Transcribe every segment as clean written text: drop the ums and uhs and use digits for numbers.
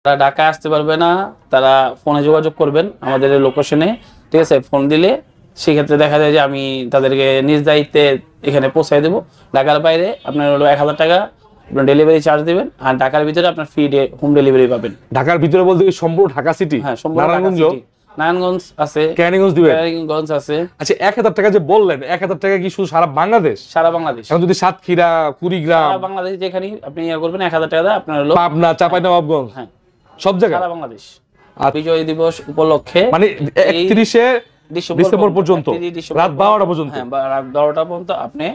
তারা ঢাকায় আসতে পারবে না, তারা ফোনে যোগাযোগ করবেন আমাদের লোকেশনে, ঠিক আছে? ফোন দিলে সেক্ষেত্রে দেখা যায় যে আমি তাদেরকে নিজ দায়িত্বে এখানে পৌঁছায় দেবো। ঢাকার বাইরে আপনার হলো 1000 টাকা আপনার ডেলিভারি চার্জ দেবেন, আর ঢাকার ভিতরে আপনার ফ্রি হোম ডেলিভারি পাবেন। ঢাকার ভিতরে বলতে কি সম্পূর্ণ ঢাকা সিটি? হ্যাঁ, সম্পূর্ণ নারায়ণগঞ্জ আছে, ক্যানিগঞ্জ আছে। আচ্ছা, 1000 টাকা যে বললেন, 1000 টাকা কি শুধু সারা বাংলাদেশ? সারা বাংলাদেশ। এখন যদি সাতক্ষীরা, কুড়িগ্রাম, সারা বাংলাদেশ যেখানে আপনি করবেন 1000 টাকা আপনার হলো পাবনা, চাঁপাইনবাবগঞ্জ, হ্যাঁ সব জায়গায় সারা বাংলাদেশ। বিজয় দিবস উপলক্ষে মানে 31শে ডিসেম্বর পর্যন্ত রাত 12টা পর্যন্ত, হ্যাঁ রাত 12টা পর্যন্ত আপনি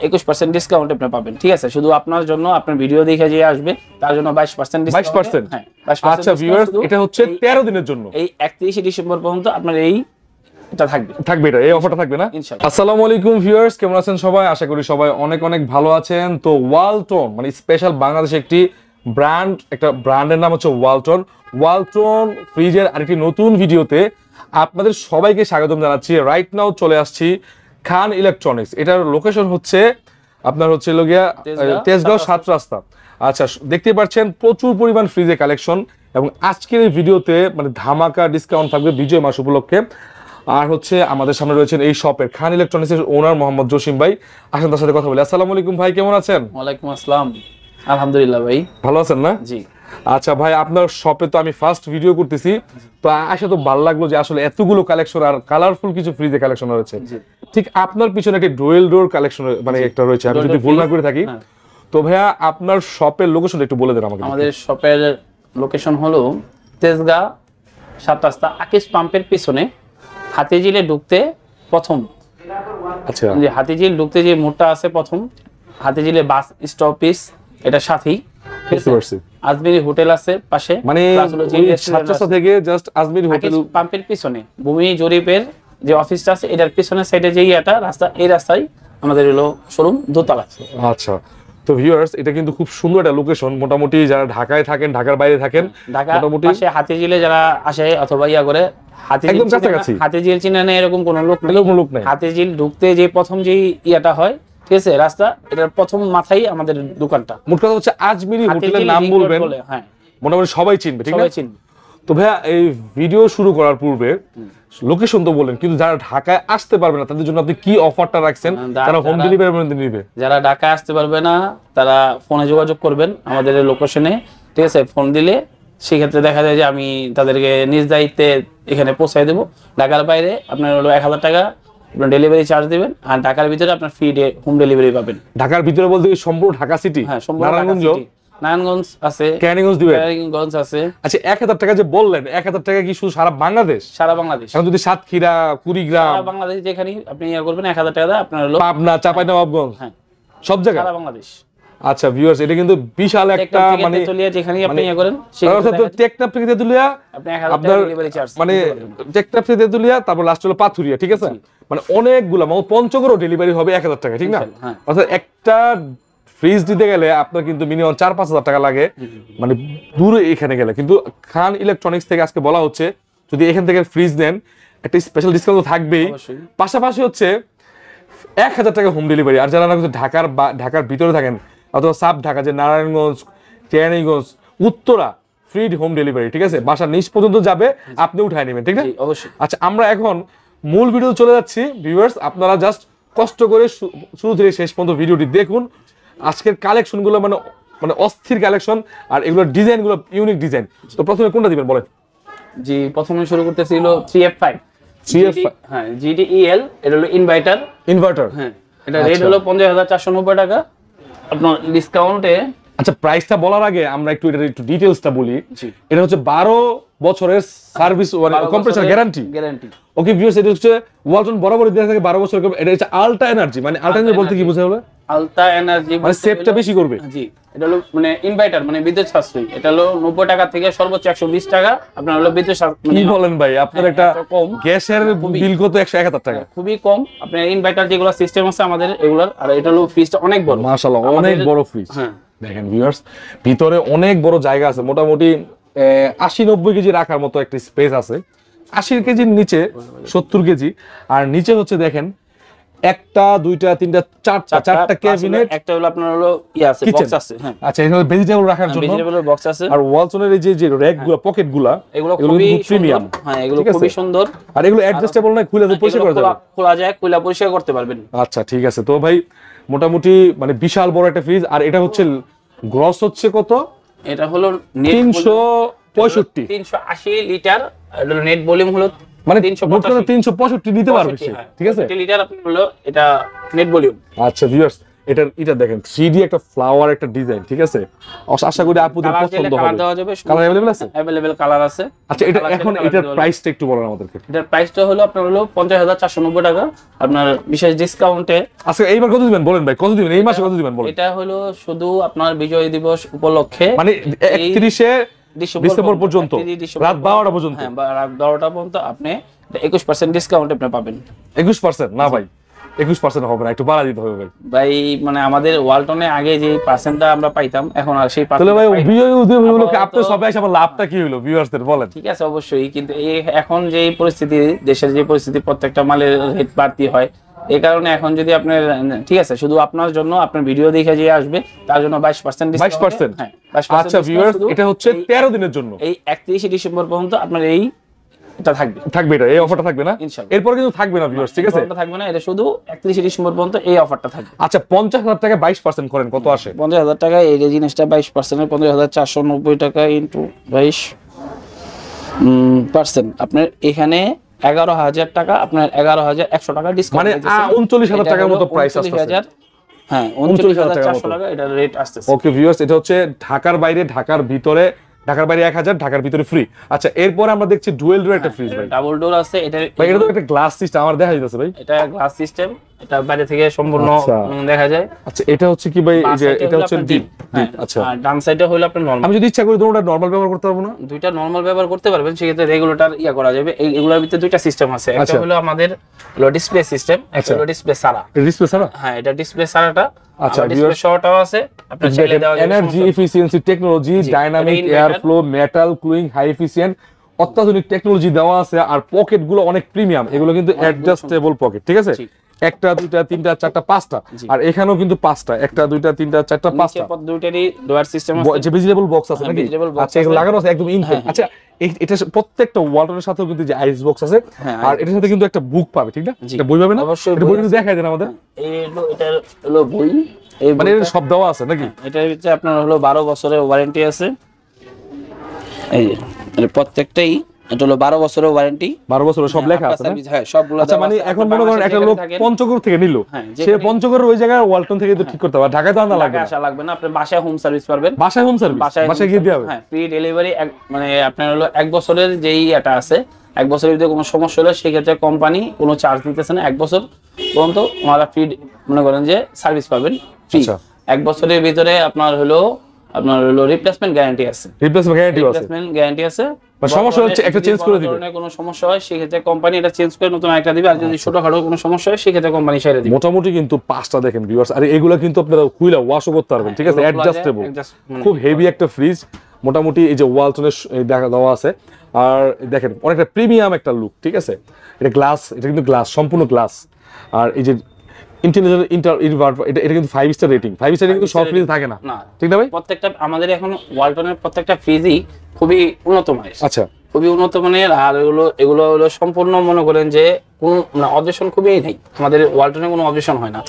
21% ডিসকাউন্ট আপনি পাবেন, ঠিক আছে? শুধু আপনার জন্য, আপনার ভিডিও দেখে যে আসবে তার জন্য 22% ডিসকাউন্ট। 22%? হ্যাঁ 22%। আচ্ছা ভিউয়ার্স, এটা হচ্ছে 13 দিনের জন্য, এই 31শে ডিসেম্বর পর্যন্ত আপনার এটা থাকবে এটা এই অফারটা থাকবে না? ইনশাআল্লাহ। আসসালামু আলাইকুম ভিউয়ার্স, কেমন আছেন সবাই? আশা করি সবাই অনেক অনেক ভালো আছেন। তো ওয়ালটন মানে স্পেশাল বাংলাদেশে একটি ব্র্যান্ড, একটা ব্র্যান্ডের নাম হচ্ছে ওয়ালটন। ওয়ালটন ফ্রিজের আরেকটি নতুন ভিডিওতে আপনাদের সবাইকে স্বাগতম জানাচ্ছি। রাইট নাও চলে আসছি খান ইলেকট্রনিক্স। এটার লোকেশন হচ্ছে আপনার হচ্ছে লগিয়া তেজগাঁও 7 রাস্তা। আচ্ছা, দেখতে পাচ্ছেন প্রচুর পরিমাণ ফ্রিজের কালেকশন, এবং আজকের এই ভিডিওতে মানে ধামাকা ডিসকাউন্ট থাকবে বিজয় মাস উপলক্ষে। আর হচ্ছে আমাদের সামনে রয়েছেন এই শপের খান ইলেকট্রনিক্স এর ওনার মোহাম্মদ জসিম ভাই। আসেন তার সাথে কথা বলি। আসসালামু আলাইকুম ভাই, কেমন আছেন? ওয়ালাইকুম আসসালাম, আলহামদুলিল্লাহ ভাই। ভালো আছেন না? জি। আচ্ছা ভাই, আপনার শপে তো আমি ফার্স্ট ভিডিও করতেছি, তো আসলে তো ভালো লাগলো যে আসলে এতগুলো কালেকশন আর কালারফুল কিছু ফ্রিজের কালেকশন রয়েছে। ঠিক আপনার পিছনে একটা ডুয়েল ডোর কালেকশন মানে একটা রয়েছে, আমি যদি ভুল না করে থাকি। তো ভাইয়া আপনার শপের লোকেশন একটু বলে দেন আমাকে। আমাদের শপের লোকেশন হলো তেজগাঁও 7 রাস্তা, আকিস পাম্পের পিছনে হাতিঝিলে ঢুকতে প্রথম। আচ্ছা, যে হাতিঝিল ঢুকতে যে মোড়টা আছে প্রথম, হাতিঝিলে বাস স্টপেজ, এটা সাথেই আজমিরি হোটেল আছে পাশে, মানে 7 রাস্তা থেকে জাস্ট আজমিরি হোটেল পাম্পের পিছনে ভূমি জরিপের যে অফিসটা আছে এটার পিছনে সাইডে যে এটা রাস্তা, এই রাস্তায় আমাদের হলো শোরুম দোতলা। আচ্ছা, তো ভিউয়ার্স এটা কিন্তু খুব সুন্দর একটা লোকেশন। মোটামুটি যারা ঢাকায় থাকেন, ঢাকার বাইরে থাকেন, মোটামুটি পাশে হাতিঝিলে যারা আসে অথবা করে হাতিঝিল চিনে না এরকম কোনো লোক নেই। হাতিঝিল ঢুকতে যে প্রথম যে ইয়াটা হয়, ঠিক আছে, রাস্তা, এটার প্রথম মাথায় আমাদের দোকানটা। মোট কথা হচ্ছে আজমিরি হোটেলের নাম বলবেন, হ্যাঁ মোটামুটি সবাই চিনবে, ঠিক আছে? তো ভাইয়া এই ভিডিও শুরু করার পূর্বে লোকেশন তো বলেন, কিন্তু যারা ঢাকায় আসতে পারবে না তাদের জন্য আপনি কি অফারটা রাখছেন? তারা হোম ডেলিভারি নিবে। যারা ঢাকায় আসতে পারবে না তারা ফোনে যোগাযোগ করবেন আমাদের লোকেশনে, ঠিক আছে? ফোন দিলে সেক্ষেত্রে দেখা যায় যে আমি তাদেরকে নিজ দায়িত্বে এখানে পৌঁছায় দেবো। ঢাকার বাইরে আপনার হলো 1000 টাকা আপনার ডেলিভারি চার্জ দেবেন, আর ঢাকার ভিতরে আপনার ফ্রি হোম ডেলিভারি পাবেন। ঢাকার ভিতরে বলতে কি সম্পূর্ণ ঢাকা সিটি? হ্যাঁ, সম্পূর্ণ নারায়ণগঞ্জ আছে, ক্যানিগঞ্জ আছে। আচ্ছা, 1000 টাকা যে বললেন, 1000 টাকা কি শুধু সারা বাংলাদেশ? সারা বাংলাদেশ। এখন যদি সাতক্ষীরা, কুড়িগ্রাম, সারা বাংলাদেশ যেখানে আপনি করবেন 1000 টাকা আপনার হলো পাবনা, চাঁপাইনবাবগঞ্জ, হ্যাঁ সব জায়গায় সারা বাংলাদেশ। আচ্ছা ভিউয়ার্স, এটা কিন্তু বিশাল একটা মানে তেতুলিয়া যেখানে আপনি করেন টেকনাফ থেকে তেতুলিয়া আপনি 1000 টাকা ডেলিভারি চার্জ, মানে টেকনাফ থেকে তেতুলিয়া, তারপর লাস্ট হলো পাথুরিয়া, ঠিক আছে? মানে অনেকগুলা মানে পঞ্চগড়ও ডেলিভারি হবে 1000 টাকা, ঠিক না? অর্থাৎ একটা ফ্রিজ দিতে গেলে আপনার কিন্তু মিনিমাম 4-5 হাজার টাকা লাগে, মানে দূরে এখানে গেলে। কিন্তু খান ইলেকট্রনিক্স থেকে আজকে বলা হচ্ছে যদি এখান থেকে ফ্রিজ নেন একটা স্পেশাল ডিসকাউন্ট থাকবেই, পাশাপাশি হচ্ছে 1000 টাকা হোম ডেলিভারি। আর যারা ঢাকার ভিতরে থাকেন অথবা সাব ঢাকা, যে Narayanganj, Keraniganj, Uttara, free home delivery, ঠিক আছে? বাসার নিচ পর্যন্ত যাবে, আপনি উঠায় নেবেন, ঠিক না? অবশ্যই। আচ্ছা, আমরা এখন মূল ভিডিও চলে যাচ্ছি। ভিউয়ার্স আপনারা জাস্ট কষ্ট করে শুরু থেকে শেষ পর্যন্ত ভিডিওটি দেখুন। আজকের কালেকশন গুলো মানে মানে অস্থির কালেকশন, আর এগুলোর ডিজাইন গুলো ইউনিক ডিজাইন। তো প্রথমে কোনটা দিবেন বলেন? জি, প্রথমে শুরু করতেছিল 3F5। হ্যাঁ, GTEL, এটা হলো ইনভার্টার। হ্যাঁ, এটা রেট হলো 50,490 টাকা আপনার ডিসকাউন্টে। আচ্ছা, প্রাইসটা বলার আগে আমরা একটু ডিটেইলসটা বলি। এটা হচ্ছে 12 বছরের সার্ভিস মানে কম্প্রেসার গ্যারান্টি। ওকে ভিউয়ার্স, এটা হচ্ছে ওয়ালটন বরাবরই দিয়ে থাকে 12 বছর। এটা হচ্ছে আলট্রা এনার্জি, মানে আলট্রা এনার্জি বলতে কি বোঝায়? হবে আলট্রা এনার্জি মানে সেভটা বেশি করবে। জি, এটা হলো মানে ইনভার্টার মানে বিদ্যুৎ সাশ্রয়ী। এটা হলো 90 টাকা থেকে সর্বোচ্চ 120 টাকা আপনার হলো বিদ্যুৎ সাশ্রয়ী। কি বলেন ভাই, আপনার একটা কম গ্যাসের বিল কত? 171 টাকা, খুবই কম। আপনার ইনভার্টার যেগুলো সিস্টেম আছে আমাদের এগুলার, আর এটা হলো ফ্রিজটা অনেক বড়, মাশাআল্লাহ অনেক বড় ফ্রিজ। হ্যাঁ দেখেন ভিউয়ার্স, ভিতরে অনেক বড় জায়গা আছে, মোটামুটি 80-90 কেজি রাখার মতো একটা স্পেস আছে। 80 কেজির নিচে 70 কেজি, আর নিচে হচ্ছে দেখেন একটা দুইটা তিনটা চারটা ক্যাবিনেট, একটা হলো আপনার হলো আছে বক্স আছে। হ্যাঁ আচ্ছা, এখানে ভেজিটেবল রাখার জন্য ভেজিটেবলের বক্স আছে। আর ওয়ালটনের এই যে র‍্যাকগুলো পকেটগুলো এগুলো খুবই প্রিমিয়াম। হ্যাঁ এগুলো খুবই সুন্দর। আর এগুলো অ্যাডজাস্টেবল না, খুলে পরিষ্কার করা যাবে, খোলা যায়, খুলে পরিষ্কার করতে পারবেন। আচ্ছা ঠিক আছে। তো ভাই মোটামুটি মানে বিশাল বড় একটা ফ্রিজ। আর এটা হচ্ছে গ্রস হচ্ছে কত? এটা হলো 380 লিটার, নেট ভলিউম হলো মানে 365 নিতে পারবে সে, ঠিক আছে? লিটার আপনার হলো এটা নেট ভলিউম। আচ্ছা ভিউয়ার্স, এটা দেখেন 3D একটা ফ্লাওয়ার একটা ডিজাইন, ঠিক আছে? আশা করি আপুদের পছন্দ হবে। কালার अवेलेबल আছে? अवेलेबल কালার আছে। আচ্ছা এটা এখন এটার প্রাইসটা একটু বলেন আমাদেরকে। এটার প্রাইসটা হলো আপনার হলো 50,490 টাকা আপনার বিশেষ ডিসকাউন্টে। আচ্ছা এইবার কত দিবেন বলেন ভাই, কত দিবেন এই মাসে, কত দিবেন বলেন? এটা হলো শুধু আপনার বিজয় দিবস উপলক্ষে, মানে 31 ডিসেম্বর পর্যন্ত, রাত 12টা পর্যন্ত। হ্যাঁ রাত 12টা পর্যন্ত আপনি 21% ডিসকাউন্ট আপনি পাবেন। 21% না ভাই, 21% হবে না, একটু বাড়া দিতে হবে ভাই। ভাই মানে আমাদের ওয়ালটনে আগে যে পার্সেন্টটা আমরা পাইতাম এখন আর সেই তাহলে ভাই বিজয় উদ্যোগগুলোকে আপনি সবাই এসে আমার লাভটা কি হলো ভিউয়ার্সদের বলেন? ঠিক আছে অবশ্যই, কিন্তু এখন যে পরিস্থিতি, দেশের যে পরিস্থিতি, প্রত্যেকটা মালের রেট বাড়তি হয়, এই কারণে এখন যদি আপনার ঠিক আছে শুধু আপনার জন্য আপনার ভিডিও দেখে যে আসবে তার জন্য 22% ডিসকাউন্ট। 22%? হ্যাঁ 22%। আচ্ছা ভিউয়ার্স, এটা হচ্ছে 13 দিনের জন্য, এই 31 ডিসেম্বর পর্যন্ত আপনার এটা থাকবে এটা, এই অফারটা থাকবে না, এরপর কিন্তু থাকবে না ভিউয়ার্স, ঠিক আছে? এটা থাকবে না, এটা শুধু 31 ডিসেম্বর পর্যন্ত এই অফারটা থাকবে। আচ্ছা 50,000 টাকা 22% করেন কত আসে? 50,000 টাকা এই জিনিসটা 22% 50,490 টাকা ইনটু 22% আপনার এখানে 11,000 টাকা, আপনার 11,100 টাকা ডিসকাউন্ট, মানে 39,000 টাকার মতো প্রাইস আসছে। হ্যাঁ 39,400 টাকা এটা রেট আসছে। ওকে ভিউয়ার্স, এটা হচ্ছে ঢাকার বাইরে, ঢাকার ভিতরে, ঢাকার বাইরে 1000, ঢাকার ভিতরে ফ্রি। আচ্ছা এরপর আমরা দেখছি ডুয়েল ডোর একটা ফ্রিজ ভাই, ডাবল ডোর আছে। এটা ভাই এটা তো একটা গ্লাস সিস্টেম আমার দেখা যাচ্ছে ভাই, এটা গ্লাস সিস্টেম, এটা বাইরে থেকে সম্পূর্ণ দেখা যায়। আচ্ছা এটা হচ্ছে কি ভাই, এই যে এটা হচ্ছে ডিপ। আচ্ছা আর ডান সাইডে হলো আপনার নরমাল। আমি যদি ইচ্ছা করি দুটোটা নরমাল ব্যবহার করতে পারবো না? দুইটা নরমাল ব্যবহার করতে পারবেন, সেক্ষেত্রে রেগুলেটর করা যাবে। এগুলোর ভিতরে দুইটা সিস্টেম আছে, একটা হলো আমাদের ডিসপ্লে সিস্টেম, একটা হলো ডিসপ্লে সারা। ডিসপ্লে সারা? হ্যাঁ এটা ডিসপ্লে সারাটা। আচ্ছা ডিসপ্লে শর্টটাও আছে, আপনার চাইলে দেওয়া যাবে। Energy efficiency technology, dynamic air flow, metal cooling, high efficient, অত্যাধুনিক টেকনোলজি দেওয়া আছে। আর পকেট গুলো অনেক প্রিমিয়াম, এগুলো কিন্তু অ্যাডজাস্টেবল পকেট, ঠিক আছে? একটা দুইটা তিনটা চারটা পাঁচটা, আর এখানেও কিন্তু পাঁচটা, একটা দুইটা তিনটা চারটা পাঁচটা, দুইটারই ডোয়ার সিস্টেম আছে, যে ভেজিটেবল বক্স আছে নাকি? আচ্ছা এগুলো লাগানো আছে একদম ইনফিট। আচ্ছা এটা প্রত্যেকটা ওয়ালটনের সাথেও কিন্তু যে আইস বক্স আছে, আর এটার সাথে কিন্তু একটা বুক পাবে, ঠিক না? এটা বই পাবে না? এটা বই কিন্তু দেখাই দেন আমাদের। এটা হলো বই, এই মানে এর সব দেওয়া আছে নাকি? এটার ভিতরে আপনার হলো 12 বছরের ওয়ারেন্টি আছে। এই যে প্রত্যেকটাই এটা হলো 12 বছরের ওয়ারেন্টি, 12 বছরের সব লেখা আছে না? হ্যাঁ সবগুলো। আচ্ছা মানে এখন মনে করেন একটা লোক পঞ্চগড় থেকে নিল, সে পঞ্চগড়ের ওই জায়গায় ওয়ালটন থেকে তো ঠিক করতে পারে, ঢাকায় তো আনা লাগবে না। আপনি বাসায় হোম সার্ভিস পাবেন, বাসায় হোম সার্ভিস, বাসায় গিয়ে দেওয়া হবে। হ্যাঁ ফ্রি ডেলিভারি। মানে আপনার হলো 1 বছরের যেই এটা আছে, 1 বছরের ভিতরে কোনো সমস্যা হলে সেক্ষেত্রে কোম্পানি কোনো চার্জ দিতেছে না, 1 বছর পর্যন্ত ওনারা ফ্রি মনে করেন যে সার্ভিস পাবেন ফ্রি। 1 বছরের ভিতরে আপনার হলো রিপ্লেসমেন্ট গ্যারান্টি আছে। রিপ্লেসমেন্ট গ্যারান্টি আছে। সমস্যা হচ্ছে একটা চেঞ্জ করে দিবে, কোনো সমস্যা হয় সেক্ষেত্রে কোম্পানি এটা চেঞ্জ করে নতুন একটা দিবে। আর যদি ছোটখাটো কোনো সমস্যা হয় সেক্ষেত্রে কোম্পানি ছেড়ে দিবে। মোটামুটি কিন্তু 5টা দেখেন ভিউয়ার্স, আর এগুলো কিন্তু আপনারা খুইলা ওয়াশও করতে পারবেন, ঠিক আছে? অ্যাডজাস্টেবল, খুব হেভি একটা ফ্রিজ। মোটামুটি এই যে ওয়ালটনের দেখা দেওয়া আছে, আর দেখেন অনেকটা প্রিমিয়াম একটা লুক, ঠিক আছে? এটা গ্লাস, এটা কিন্তু গ্লাস, সম্পূর্ণ গ্লাস। আর এই যে ইন্টেলিজেন্ট ইনভার্টার, এটা কিন্তু 5 স্টার রেটিং। 5 স্টার কিন্তু সব ফ্রিজ থাকে না, ঠিক না ভাই? প্রত্যেকটা আমাদের এখন ওয়ালটনের প্রত্যেকটা ফ্রিজই খুবই উন্নত মানের। আচ্ছা খুবই উন্নত মানের। আর এগুলো হলো সম্পূর্ণ মনে করেন যে কোনো অবজেকশন খুবই নেই, আমাদের ওয়ালটনে কোনো অবজেকশন হয় না।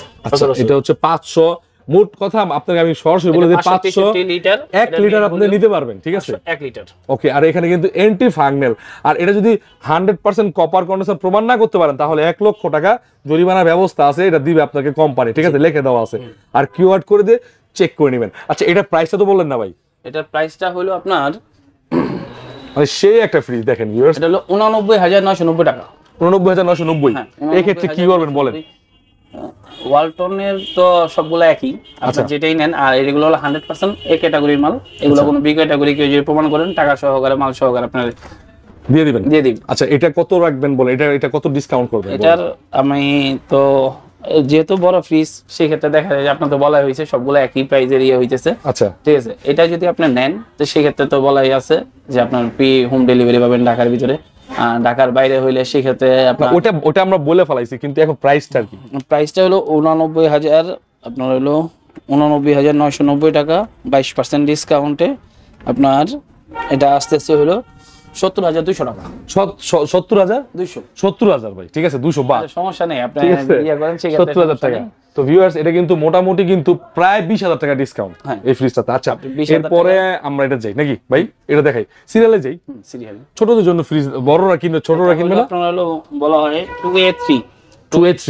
এটা হচ্ছে 500 মোট কথা আপনাকে আমি সরাসরি বলে দিই, 500 লিটার 1 লিটার আপনি নিতে পারবেন, ঠিক আছে? 1 লিটার। ওকে, আর এখানে কিন্তু এন্টি ফাঙ্গনাল। আর এটা যদি 100% কপার কন্ডেন্সার প্রমাণ না করতে পারেন তাহলে 1 লক্ষ টাকা জরিমানার ব্যবস্থা আছে, এটা দিবে আপনাকে কোম্পানি, ঠিক আছে? লিখে দেওয়া আছে, আর কিউআর করে দিয়ে চেক করে নেবেন। আচ্ছা এটা প্রাইসটা তো বললেন না ভাই? এটার প্রাইসটা হলো আপনার মানে সেই একটা ফ্রিজ দেখেন ভিউয়ার্স, এটা হলো 89,990 টাকা। 89,990। এই ক্ষেত্রে কি করবেন বলেন? ওয়ালটনের তো সবগুলো একই, আপনি যেটাই নেন। আর এগুলো হলো 100% এ ক্যাটাগরির মাল, এগুলো কোনো বি ক্যাটাগরি কেউ যদি প্রমাণ করেন টাকা সহকারে মাল সহকারে আপনার দিয়ে দিবেন। আচ্ছা এটা কত রাখবেন বলেন? এটা কত ডিসকাউন্ট করবেন? এটার আমি তো যেহেতু বড় ফ্রিজ সেক্ষেত্রে দেখা যায় আপনার তো বলাই হয়েছে সবগুলো একই প্রাইজের হইতেছে। আচ্ছা ঠিক আছে, এটা যদি আপনি নেন তো সেক্ষেত্রে তো বলাই আছে যে আপনার হোম ডেলিভারি পাবেন ঢাকার ভিতরে। ঢাকার বাইরে হইলে সেক্ষেত্রে আপনার ওটা আমরা বলে ফেলাইছি, কিন্তু এখন প্রাইসটা কি? প্রাইসটা হলো 89,000, আপনার হলো 89,990 টাকা, 22% ডিসকাউন্টে আপনার এটা আসতেছে হলো 70,200 টাকা। 70,200? 70,000 ভাই, ঠিক আছে, 200 বাদ, সমস্যা নেই, আপনি ইয়া করেন 70,000 টাকা। তো ভিউয়ার্স, এটা কিন্তু মোটামুটি কিন্তু প্রায় 20,000 টাকা ডিসকাউন্ট এই ফ্রিজটাতে। আচ্ছা, এরপরে আমরা এটা যাই নাকি ভাই, এটা দেখাই, সিরিয়ালে যাই। সিরিয়ালে ছোটদের জন্য ফ্রিজ, বড়রা কিনবে, ছোটরা কিনবে না? আপনার হলো বলা হয় 2A3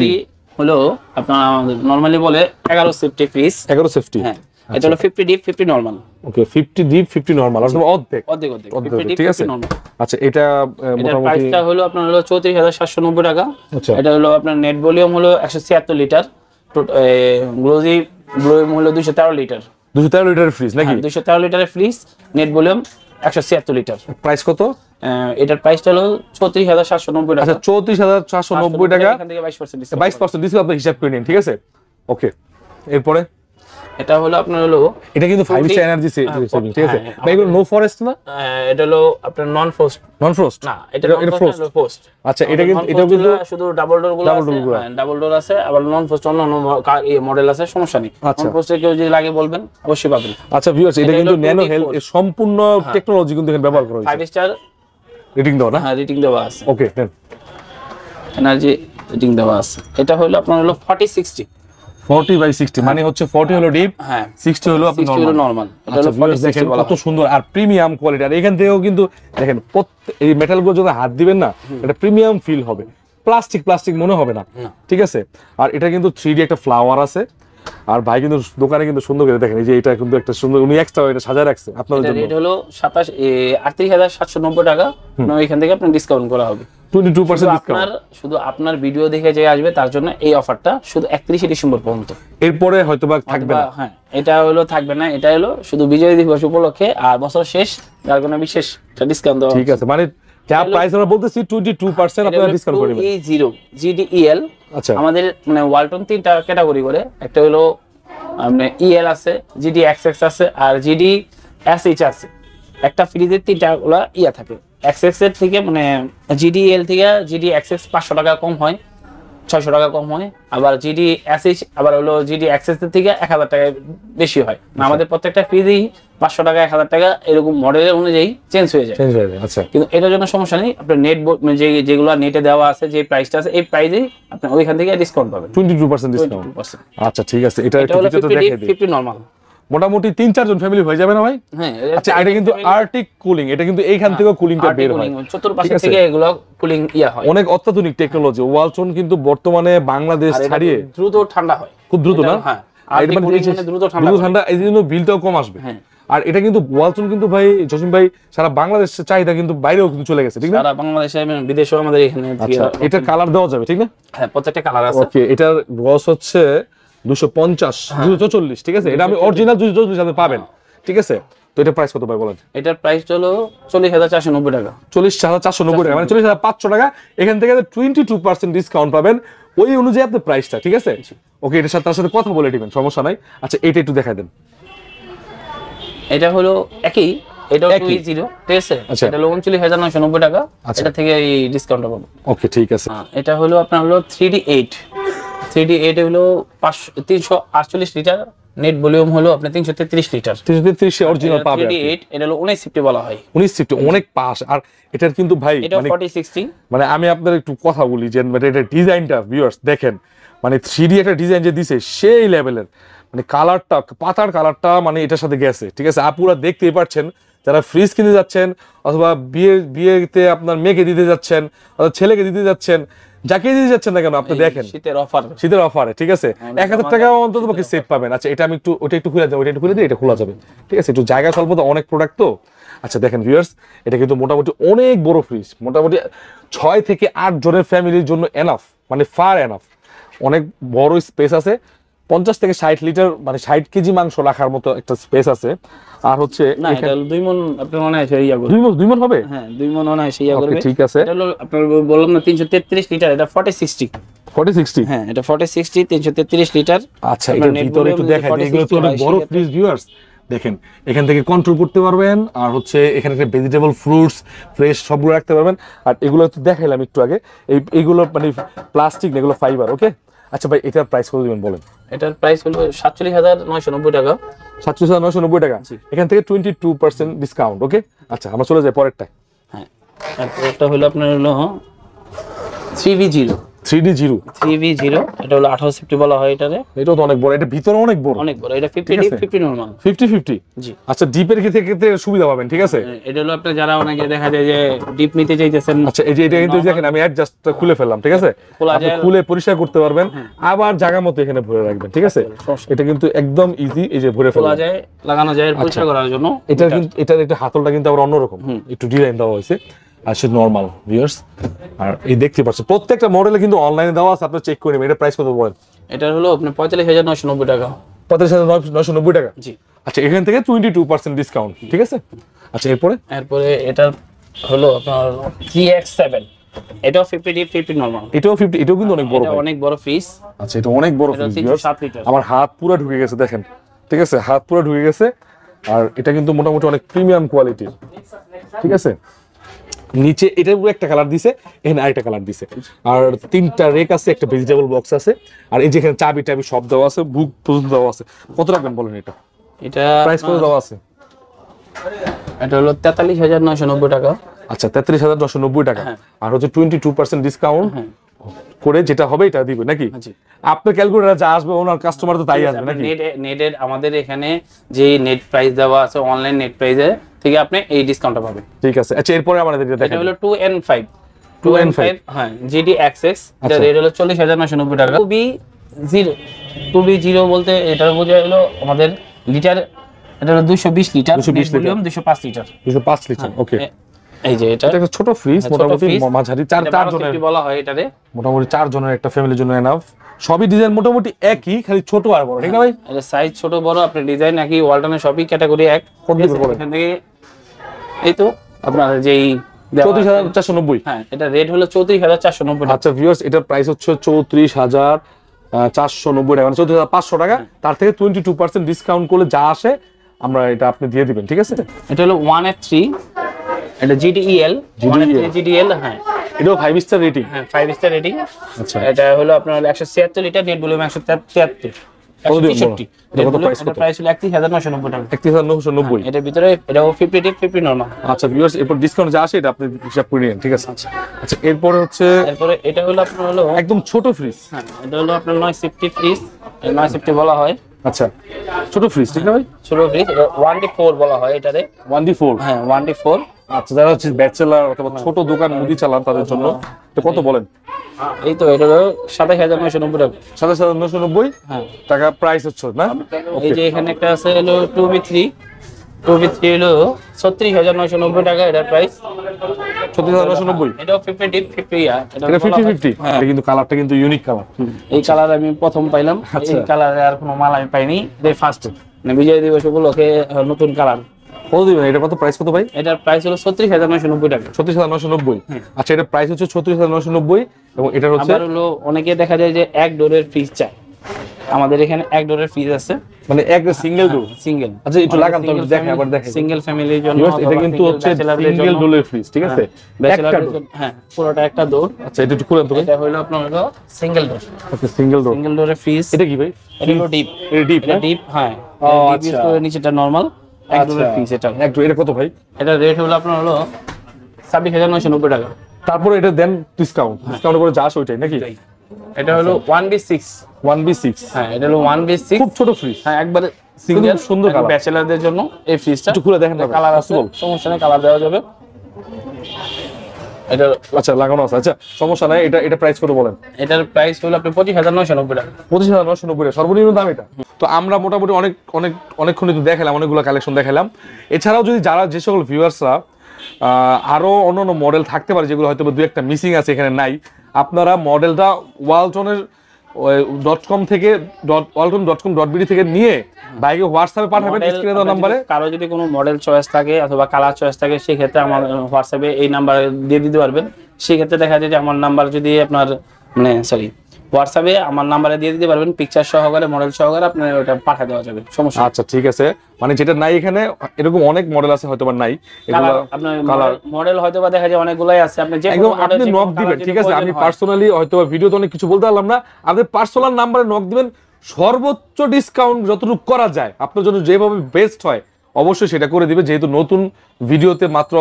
হলো আপনার নরমালি বলে 11 সেফটি ফ্রিজ। 11 সেফটি, হ্যাঁ, এটা হলো 50 ডিপ 50 নরমাল। ওকে, 50 ডিপ 50 নরমাল, আসলে অর্ধেক, ঠিক আছে। আচ্ছা, এটা মোটামুটি প্রাইসটা হলো আপনার হলো 34,790 টাকা। আচ্ছা, এটা হলো আপনার নেট ভলিউম হলো 176 লিটার, গ্লোজি ভলিউম হলো 213 লিটার। 213 লিটারের ফ্রিজ নাকি? 213 লিটারের fridge, net volume 176 litre. Price কত? এটার প্রাইসটা হলো 34,790 টাকা। আচ্ছা, 34,490 টাকা, এখান থেকে 22% 22% ডিসকাউন্ট আপনি হিসাব করে নিন, ঠিক আছে। ওকে, এরপরে এটা হলো আপনার হলো এটা কিন্তু 5 স্টার এনার্জি সেভিং, ঠিক আছে ভাই। এগুলো নো ফরেস্ট না? এটা হলো আপনার নন ফ্রস্ট না, এটা ফ্রস্ট। আচ্ছা, এটা কিন্তু শুধু ডাবল ডোর গুলো আছে, ডাবল ডোর আছে, আবার নন ফ্রস্ট অন্য মডেল আছে, সমস্যা নেই। নন ফ্রস্টে কেউ যদি লাগে বলবেন, অবশ্যই পাবেন। আচ্ছা ভিউয়ার্স, এটা কিন্তু ন্যানো হেলথ এর সম্পূর্ণ টেকনোলজি কিন্তু এখানে ব্যবহার করা হয়েছে। 5 স্টার রেটিং দাও না? হ্যাঁ, রেটিং দেওয়া আছে। ওকে, দেন এনার্জি রেটিং দেওয়া আছে। এটা হলো আপনার হলো 40/60, 40/60, মানে হচ্ছে 40 হলো ডিপ, হ্যাঁ 60 হলো আপনি নরমাল। এটা হলো 40 দেখেন কত সুন্দর আর প্রিমিয়াম কোয়ালিটি। আর এখান থেকেও কিন্তু দেখেন এই মেটালগুলো যখন হাত দিবেন না, এটা প্রিমিয়াম ফিল হবে, প্লাস্টিক মনে হবে না, ঠিক আছে। আর এটা কিন্তু 3D একটা ফ্লাওয়ার আছে। আর ভাই কিন্তু দোকানে কিন্তু সুন্দর করে দেখেন, এই যে এটা কিন্তু একটা সুন্দর, উনি এক্সট্রা এটা সাজায় রাখছে আপনাদের জন্য। এটা হলো 38,790 টাকা, এখান থেকে আপনার ডিসকাউন্ট করা হবে 22% ডিসকাউন্ট। শুধু আপনার ভিডিও দেখে যে আসবে তার জন্য এই অফারটা শুধু 31 ডিসেম্বর পর্যন্ত। এরপরে হয়তোবা থাকবে না। হ্যাঁ, এটা হলো থাকবে না, এটা হলো শুধু বিজয় দিবস উপলক্ষে আর বছর শেষ, যার কোনো বিশেষ ডিসকাউন্ট দেওয়া। ঠিক আছে, মানে যা প্রাইস আমরা বলতেছি 22% আপনারা ডিসকাউন্ট করে দিবেন। E0 GDEL, আচ্ছা, আমাদের মানে ওয়ালটন 3টা ক্যাটাগরি করে, একটা হলো মানে EL আছে, GDXX আছে, আর GDSH আছে। একটা ফ্রিজের 3টা গুলা ইয়া থাকে, XX এর থেকে মানে GDEL থেকে GDXX 500 টাকা কম হয়, 600 টাকা কম হয়। আবার GDSH আবার হলো GDXX এর থেকে 1000 টাকা বেশি হয়। আমাদের প্রত্যেকটা ফ্রিজেই 500 টাকা 1000 টাকা এরকম মডেলের অনুযায়ী চেঞ্জ হয়ে যায়। আচ্ছা, কিন্তু এটার জন্য সমস্যা নেই, আপনার নেট যেগুলো নেটে দেওয়া আছে, যে প্রাইসটা আছে এই প্রাইসেই আপনি ওইখান থেকে ডিসকাউন্ট পাবেন, 22% ডিসকাউন্ট। আচ্ছা, ঠিক আছে, এটা একটু ভিডিওতে দেখাই দিই। 50 নরমাল, মোটামুটি 3-4 জন ফ্যামিলি হয়ে যাবে না ভাই? হ্যাঁ। আচ্ছা, এটা কিন্তু আর্টিক কুলিং, এটা কিন্তু এইখান থেকে কুলিংটা বের হয়, চতুর্পাশে থেকে এগুলো কুলিং ইয়া হয়, অনেক অত্যাধুনিক টেকনোলজি। ওয়ালটন কিন্তু বর্তমানে বাংলাদেশ ছাড়িয়ে দ্রুত ঠান্ডা হয়, খুব দ্রুত না? হ্যাঁ, আর এটা মানে দ্রুত ঠান্ডা, এই জন্য বিলটাও কম আসবে। আর এটা কিন্তু ওয়ালটন কিন্তু ভাই, জসিম ভাই, সারা বাংলাদেশের চাহিদা কিন্তু বাইরেও কিন্তু চলে গেছে, ঠিক না? সারা বাংলাদেশে বিদেশেও আমাদের এখানে। আচ্ছা, এটা কালার দেওয়া যাবে, ঠিক না? হ্যাঁ, প্রত্যেকটা কালার আছে। ওকে, এটার গ্রস হচ্ছে 250, 244, ঠিক আছে। এটা আমি অরিজিনাল 244 সাথে পাবেন, ঠিক আছে। তো এটা প্রাইস কত ভাই বলেন? এটার প্রাইস হলো 40,490 টাকা। 40,490 টাকা, মানে 40,500 টাকা। এখান থেকে 22% ডিসকাউন্ট পাবেন, ওই অনুযায়ী আপনার প্রাইসটা, ঠিক আছে। ওকে, এটার সাথে তার সাথে কথা বলে দিবেন, সমস্যা নাই। আচ্ছা, এটা একটু দেখাই দেন। এটা হলো একই, এটা 2E0, ঠিক আছে। এটা হলো 39,990 টাকা, এটা থেকে এই ডিসকাউন্টটা পাবেন। ওকে, ঠিক আছে। এটা হলো আপনার হলো 3D8 হলো 348 লিটার, নেট ভলিউম হলো আপনার 333 লিটার। 333 অরিজিনাল পাবেন। 3D8 এটা হলো 19 সিফটি বলা হয়, 19 সিফটি, অনেক পাস। আর এটার কিন্তু ভাই এটা 40/60, মানে আমি আপনাদের একটু কথা বলি যে এটা ডিজাইনটা ভিউয়ার্স দেখেন, মানে 3D একটা ডিজাইন যে দিছে সেই লেভেলের, মানে কালারটা, পাতার কালারটা মানে এটার সাথে গেছে, ঠিক আছে। আপুরা দেখতেই পাচ্ছেন, যারা ফ্রিজ কিনতে যাচ্ছেন অথবা বিয়েতে আপনার মেয়েকে দিতে যাচ্ছেন অথবা ছেলেকে দিতে যাচ্ছেন, যাকে দিতে যাচ্ছেন না কেন, আপনি দেখেন শীতের অফারে, ঠিক আছে, 1000 টাকা অন্তত পক্ষে সেভ পাবেন। আচ্ছা, এটা আমি একটু ওটা একটু খুলে দেবো, ওটা একটু খুলে দিই, এটা খোলা যাবে, ঠিক আছে। একটু জায়গা স্বল্প তো, অনেক প্রোডাক্ট তো। আচ্ছা, দেখেন ভিউয়ার্স, এটা কিন্তু মোটামুটি অনেক বড় ফ্রিজ, মোটামুটি 6 থেকে 8 জনের ফ্যামিলির জন্য এনাফ, মানে ফার এনাফ। অনেক বড় স্পেস আছে, 50 থেকে 60 লিটার মানে 60 কেজি মাংস রাখার মতো একটা স্পেস আছে। আর হচ্ছে না, এটা 2 মণ আপনার মনে আছে ইয়া করবে, 2 মণ হবে। হ্যাঁ, 2 মণ মনে আছে ইয়া করবে, ঠিক আছে। এটা হলো আপনার বললাম না 333 লিটার, এটা 40/60, হ্যাঁ, এটা 40/60 333 লিটার। আচ্ছা, এটার ভিতরে একটু দেখাই দিই, এগুলো তো অনেক বড় ফ্রিজ ভিউয়ার্স, দেখেন এখান থেকে কন্ট্রোল করতে পারবেন, আর হচ্ছে এখানে একটা ভেজিটেবল ফ্রুটস ফ্রেশ সবগুলো রাখতে পারবেন। আর এগুলো তো দেখাইলাম একটু আগে, এইগুলো মানে প্লাস্টিক না, এগুলো ফাইবার। ওকে, আচ্ছা ভাই এটার প্রাইস কত দিবেন বলেন? এটার প্রাইস হলো 47,990 টাকা। 47,990 টাকা, এখান থেকে 22% ডিসকাউন্ট। ওকে, আচ্ছা আমরা চলে যাই পরেরটা। হ্যাঁ, তারপর এটা হলো আপনার হলো 3V0। 3D0 এটা হলো 18 সেফটি বলা হয় এটারে। এটাও তো অনেক বড়, এটা ভিতরে অনেক বড়। এটা 50 ডিপ 50 নরমাল। 50-50 জি। আচ্ছা ডিপের ক্ষেত্রে সুবিধা পাবেন, ঠিক আছে। এটা হলো আপনার যারা অনেকে দেখা যায় যে ডিপ নিতে চাইতেছেন। আচ্ছা এই যে এটা কিন্তু দেখেন আমি অ্যাডজাস্ট খুলে ফেললাম, ঠিক আছে। আপনি খুলে পরিষ্কার করতে পারবেন, আবার জায়গা মতো এখানে ভরে রাখবেন, ঠিক আছে। এটা কিন্তু একদম ইজি, এই যে ভরে ফেলা যায়, লাগানো যায় পরিষ্কার করার জন্য। এটা কিন্তু এটার একটা হাতলটা কিন্তু আবার অন্যরকম, একটু ডিজাইন দেওয়া হয়েছে। আর সে নরমাল ভিউয়ার্স, আর এই দেখতে পাচ্ছেন প্রত্যেকটা মডেলে কিন্তু অনলাইনে দেওয়া আছে, আপনি চেক করে নেবেন। এটা প্রাইস কত বলেন? এটা হলো আপনার 45,990 টাকা। 45,990 টাকা, জি। আচ্ছা এখান থেকে 22% ডিসকাউন্ট, ঠিক আছে। আচ্ছা এরপরে এটা হলো আপনার 3X7। এটাও 50 ডিপ 50 নরমাল। এটাও 50, এটাও কিন্তু অনেক বড়, অনেক বড় ফ্রিজ। আচ্ছা এটা অনেক বড় ফ্রিজ, 7 লিটার। আমার হাত পুরো ঢুকে গেছে দেখেন, ঠিক আছে, হাত পুরো ঢুকে গেছে। আর এটা কিন্তু মোটামুটি অনেক প্রিমিয়াম কোয়ালিটির, ঠিক আছে। নিচে এটার উপরে একটা কালার দিছে, এখানে আরেকটা কালার দিছে, আর 3টা রেক আছে, একটা ভেজিটেবল বক্স আছে, আর এই যেখানে চাবি টাবি সব দেওয়া আছে, বুক পর্যন্ত দেওয়া আছে। কত রাখবেন বলেন এটা? এটা প্রাইস কত দেওয়া আছে? এটা হলো 43,990 টাকা। আচ্ছা 43,990 টাকা, আর হচ্ছে 22% ডিসকাউন্ট করে যেটা হবে এটা দিবেন নাকি? আপনার ক্যালকুলেটর যা আসবে ওনার কাস্টমার তো তাই আসবে নাকি? নেটের আমাদের এখানে যে নেট প্রাইস দেওয়া আছে, অনলাইন নেট প্রাইসে থেকে আপনি এই ডিসকাউন্টটা পাবেন। ঠিক আছে, আচ্ছা এরপরে আমাদের এটা দেখেন। এটা হলো 2N5 হ্যাঁ, GD Access। এটা রেট হলো 40,990 টাকা। 2B0 বলতে এটা বোঝায় হলো আমাদের লিটার, এটা হলো 220 লিটার, 205 লিটার, 205 লিটার। ওকে, এই যে এটা একটা ছোট ফ্রিজ, মোটামুটি মাঝারি, 4 জনের বলা হয় এটারে, মোটামুটি 4 জনের একটা ফ্যামিলির জন্য এনাফ। সবই ডিজাইন মোটামুটি একই, খালি ছোট আর বড়, ঠিক না ভাই? এটা সাইজ ছোট বড়, আপনার ডিজাইন একই, ওয়ালটনের সবই ক্যাটাগরি এক। এখান থেকে এই তো আপনার যেই 34,490। হ্যাঁ, এটা রেট হলো 34,490 টাকা। আচ্ছা ভিউয়ার্স, এটার প্রাইস হচ্ছে 34,490 টাকা, মানে 34,500 টাকা। তার থেকে 22% ডিসকাউন্ট করলে যা আসে আমরা এটা আপনি দিয়ে দিবেন, ঠিক আছে। এটা হলো 1F3, এটা GDEL। হ্যাঁ, এটাও 5 স্টার রেটিং। হ্যাঁ 5 স্টার রেটিং। আচ্ছা এটা হলো আপনার 176 লিটার, নেট ভলিউম 173। প্রাইস হলো 31,990 টাকা। 31,990। এটার ভিতরে এটাও 50 ডিপ 50 নরমাল। আচ্ছা ভিউয়ার্স, এরপর ডিসকাউন্ট যা আসে এটা আপনি হিসাব করে নিন, ঠিক আছে। আচ্ছা এরপরে এটা হলো আপনার হলো একদম ছোট ফ্রিজ। হ্যাঁ, এটা হলো আপনার 9 সেফটি ফ্রিজ, 9 সেফটি বলা হয়। আচ্ছা ছোট ফ্রিজ, ঠিক না ভাই? ছোট ফ্রিজ, এটা 1D4 বলা হয় এটারে। 1D4, হ্যাঁ 1D4। আচ্ছা যারা হচ্ছে ব্যাচেলর অথবা ছোট দোকান মুদি চালান তাদের জন্য এটা কত বলেন? এই তো এটা হলো 27,990 টাকা। 27,990 টাকা প্রাইস হচ্ছে না? এই যে এখানে একটা আছে হলো 2B3 হলো 36,990 টাকা এটার প্রাইস। 36,990। এটাও 50 ডিপ 50 এটা 50-50। এটা কিন্তু কালারটা কিন্তু ইউনিক কালার। এই কালার আমি প্রথম পাইলাম, এই কালারে আর কোনো মাল আমি পাইনি, এটাই ফার্স্ট। মানে বিজয় দিবস উপলক্ষে নতুন কালার। কত দিবেন এটা? কত প্রাইস কত ভাই? এটার প্রাইস হলো 36,990 টাকা। 36,990। আচ্ছা এটার প্রাইস হচ্ছে 36,990 এবং এটা হচ্ছে আবার হলো অনেকে দেখা যায় যে এক ডোরের ফ্রিজ চায়, আমাদের এখানে এক ডোরের ফ্রিজ আছে, মানে এক সিঙ্গেল ডোর। সিঙ্গেল। আচ্ছা একটু লাগান তো দেখেন, আবার দেখেন। সিঙ্গেল ফ্যামিলির জন্য এটা কিন্তু হচ্ছে সিঙ্গেল ডোরের ফ্রিজ, ঠিক আছে। ব্যাচেলরদের জন্য হ্যাঁ, পুরোটা একটা ডোর। আচ্ছা এটা একটু খুলেন তো ভাই। এটা হলো আপনার হলো সিঙ্গেল ডোর। আচ্ছা সিঙ্গেল ডোর, সিঙ্গেল ডোরের ফ্রিজ। এটা কি ভাই? এটা হলো ডিপ। এটা ডিপ, এটা ডিপ হ্যাঁ। আচ্ছা নিচেটা নরমাল, এক ডোরের ফ্রিজ এটা। এক ডোর, এটা কত ভাই? এটা রেট হলো আপনার হলো 26,990 টাকা। তারপরে এটা দেন ডিসকাউন্ট করে যা আসে ওইটাই নাকি? এটা হলো 1B6। 1B6 হ্যাঁ, এটা হলো 1B6, খুব ছোট ফ্রিজ। হ্যাঁ একবারে সিঙ্গেল, সুন্দর কালার। ব্যাচেলরদের জন্য এই ফ্রিজটা একটু খুলে দেখেন, কালার আছে, সমস্যা নেই, কালার দেওয়া যাবে। এটা আচ্ছা লাগানো আছে, আচ্ছা সমস্যা নাই। এটা প্রাইস কত বলেন? এটার প্রাইস হলো আপনি 25,990 টাকা। 25,990 টাকা সর্বনিম্ন দাম এটা। তো আমরা মোটামুটি অনেকক্ষণ তো দেখালাম, অনেকগুলো কালেকশন দেখালাম। এছাড়াও যদি যে সকল ভিউয়ার্সরা আরো অন্যান্য মডেল থাকতে পারে যেগুলো হয়তো দু একটা মিসিং আছে এখানে নাই, আপনারা মডেলটা ওয়ালটনের .com থেকে walton.com.bd থেকে নিয়ে বাইকে হোয়াটসঅ্যাপে পাঠাবেন স্ক্রিনে দেওয়া নম্বরে। কারো যদি কোনো মডেল চয়েস থাকে অথবা কালার চয়েস থাকে সেক্ষেত্রে আমার হোয়াটসঅ্যাপে এই নাম্বারে দিয়ে দিতে পারবেন। সেক্ষেত্রে দেখা যায় যে আমার নাম্বার যদি আপনার মানে হোয়াটসঅ্যাপে আমার নাম্বারে দিয়ে দিতে পারবেন, পিকচার সহকারে মডেল সহকারে আপনার ওটা পাঠিয়ে দেওয়া যাবে, সমস্যা নেই। আচ্ছা ঠিক আছে, মানে যেটা নাই এখানে এরকম অনেক মডেল আছে হয়তো বা নাই, এগুলো আপনার কালার মডেল হয়তো বা দেখা যায় অনেকগুলাই আছে, আপনি যে একদম আপনি নক দিবেন, ঠিক আছে? আমি পার্সোনালি হয়তো ভিডিওতে অনেক কিছু বলতে পারলাম না, আপনি পার্সোনাল নাম্বারে নক দিবেন, সর্বোচ্চ ডিসকাউন্ট যতটুকু করা যায় আপনার জন্য যেভাবে বেস্ট হয় অবশ্যই সেটা করে দিবে, যেহেতু নতুন ভিডিওতে মাত্র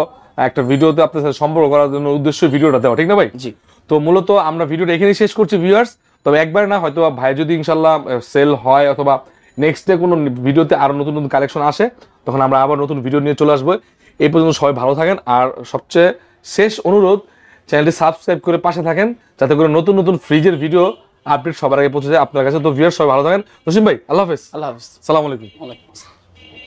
একটা ভিডিওতে আপনার সাথে সম্পর্ক করার জন্য উদ্দেশ্য ভিডিওটা দেওয়া, ঠিক না ভাই? জি। তো মূলত আমরা ভিডিওটা এখানেই শেষ করছি ভিউয়ার্স, তবে একবার না হয়তো ভাই যদি ইনশাল্লাহ সেল হয় অথবা নেক্সট ডে কোনো ভিডিওতে আরো নতুন নতুন কালেকশন আসে তখন আমরা আবার নতুন ভিডিও নিয়ে চলে আসবো। এই পর্যন্ত সবাই ভালো থাকেন, আর সবচেয়ে শেষ অনুরোধ চ্যানেলটি সাবস্ক্রাইব করে পাশে থাকেন যাতে করে নতুন নতুন ফ্রিজের ভিডিও আপডেট সবার আগে পৌঁছে যায় আপনার কাছে। তো ভিউয়ার্স সবাই ভালো থাকেন। জসিম ভাই আল্লাহ হাফেজ। আল্লাহ হাফেজ। সালাম আলাইকুম। ওয়ালাইকুম আসসালাম।